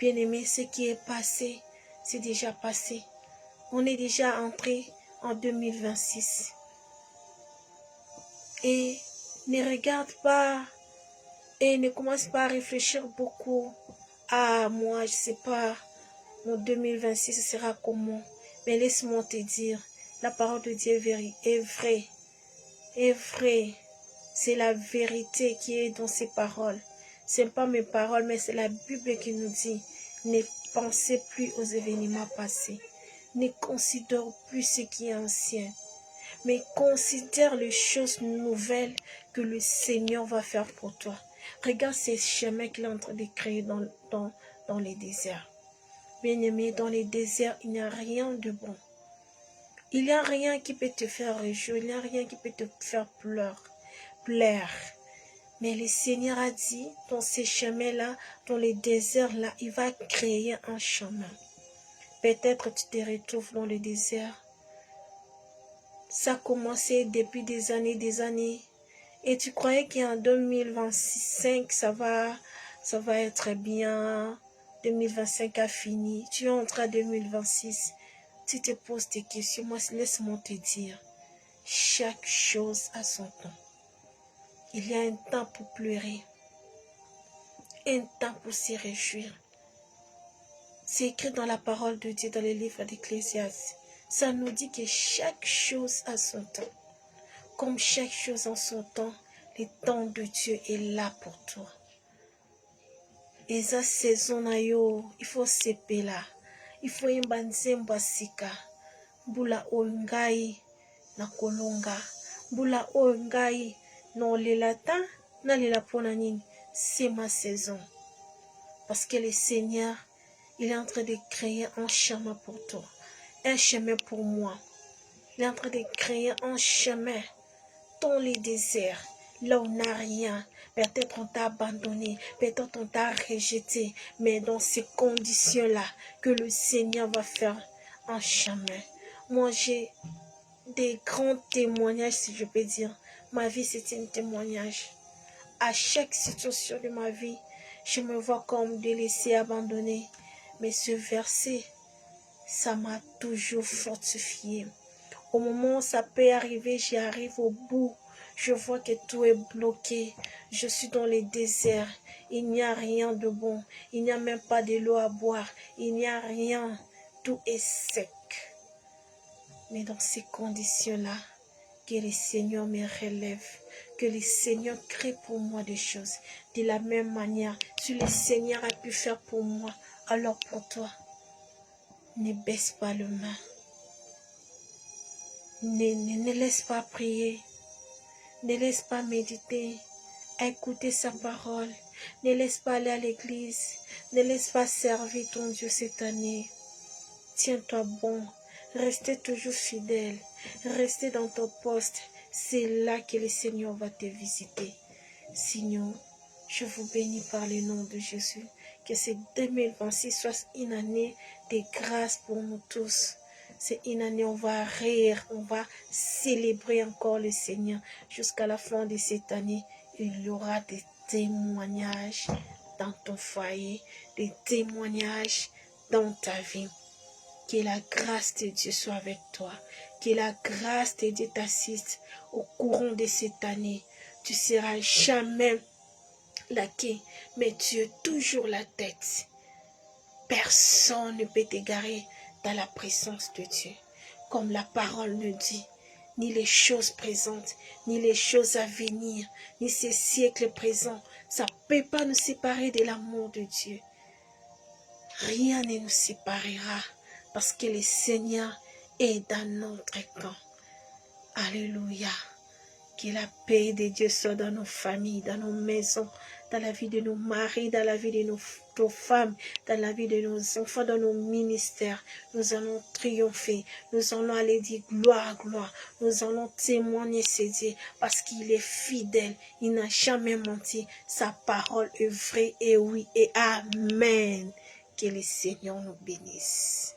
Bien-aimé, ce qui est passé, c'est déjà passé. On est déjà entré en 2026. Et ne regarde pas et ne commence pas à réfléchir beaucoup. Ah, moi, je ne sais pas, mon 2026 sera comment. Mais laisse-moi te dire, la parole de Dieu est vraie. Est vraie. C'est la vérité qui est dans ces paroles. Ce n'est pas mes paroles, mais c'est la Bible qui nous dit, ne pensez plus aux événements passés. Ne considère plus ce qui est ancien. Mais considère les choses nouvelles que le Seigneur va faire pour toi. Regarde ces chemins qu'il est en train de créer dans les déserts. Bien-aimé, dans les déserts, il n'y a rien de bon. Il n'y a rien qui peut te faire réjouir, il n'y a rien qui peut te faire plaire. Mais le Seigneur a dit, dans ces chemins-là, dans les déserts-là, il va créer un chemin. Peut-être tu te retrouves dans le désert. Ça a commencé depuis des années. Et tu croyais qu'en 2025, ça va être bien. 2025 a fini. Tu es entré en 2026. Tu te poses des questions. Moi, laisse-moi te dire. Chaque chose a son temps. Il y a un temps pour pleurer. Un temps pour se réjouir. C'est écrit dans la parole de Dieu, dans les livres d'Ecclésiaste. Ça nous dit que chaque chose a son temps. Comme chaque chose en son temps, le temps de Dieu est là pour toi. Et sa saison na yo, il faut sepela. Il faut imbanzemba sika. Bula ongai na kolonga. Bula ongai na olelata na lela pona nini. C'est ma saison. Parce que le Seigneur, il est en train de créer un chemin pour toi. Un chemin pour moi. Il est en train de créer un chemin dans les déserts, là où on n'a rien. Peut-être on t'a abandonné, peut-être on t'a rejeté, mais dans ces conditions-là, que le Seigneur va faire un chemin. Moi, j'ai des grands témoignages, si je peux dire. Ma vie, c'est un témoignage. À chaque situation de ma vie, je me vois comme délaissée, abandonnée. Mais ce verset, ça m'a toujours fortifié. Au moment où ça peut arriver, j'arrive au bout. Je vois que tout est bloqué. Je suis dans les déserts. Il n'y a rien de bon. Il n'y a même pas de l'eau à boire. Il n'y a rien. Tout est sec. Mais dans ces conditions-là, que le Seigneur me relève. Que le Seigneur crée pour moi des choses. De la même manière, si le Seigneur a pu faire pour moi, alors pour toi, ne baisse pas le main. Ne laisse pas prier. Ne laisse pas méditer, écouter sa parole. Ne laisse pas aller à l'église. Ne laisse pas servir ton Dieu cette année. Tiens-toi bon. Restez toujours fidèle. Restez dans ton poste. C'est là que le Seigneur va te visiter. Sinon, je vous bénis par le nom de Jésus. Que ce 2026 soit une année de grâce pour nous tous. C'est une année où on va rire, on va célébrer encore le Seigneur. Jusqu'à la fin de cette année, il y aura des témoignages dans ton foyer, des témoignages dans ta vie. Que la grâce de Dieu soit avec toi. Que la grâce de Dieu t'assiste au courant de cette année. Tu ne seras jamais la quai, mais tu es toujours la tête. Personne ne peut t'égarer dans la présence de Dieu. Comme la parole nous dit, ni les choses présentes, ni les choses à venir, ni ces siècles présents, ça ne peut pas nous séparer de l'amour de Dieu. Rien ne nous séparera parce que le Seigneur est dans notre camp. Alléluia. Que la paix de Dieu soit dans nos familles, dans nos maisons, dans la vie de nos maris, dans la vie de nos femmes, dans la vie de nos enfants, dans nos ministères. Nous allons triompher. Nous allons aller dire gloire, gloire. Nous allons témoigner ce Dieu parce qu'il est fidèle. Il n'a jamais menti. Sa parole est vraie et oui et amen. Que le Seigneur nous bénisse.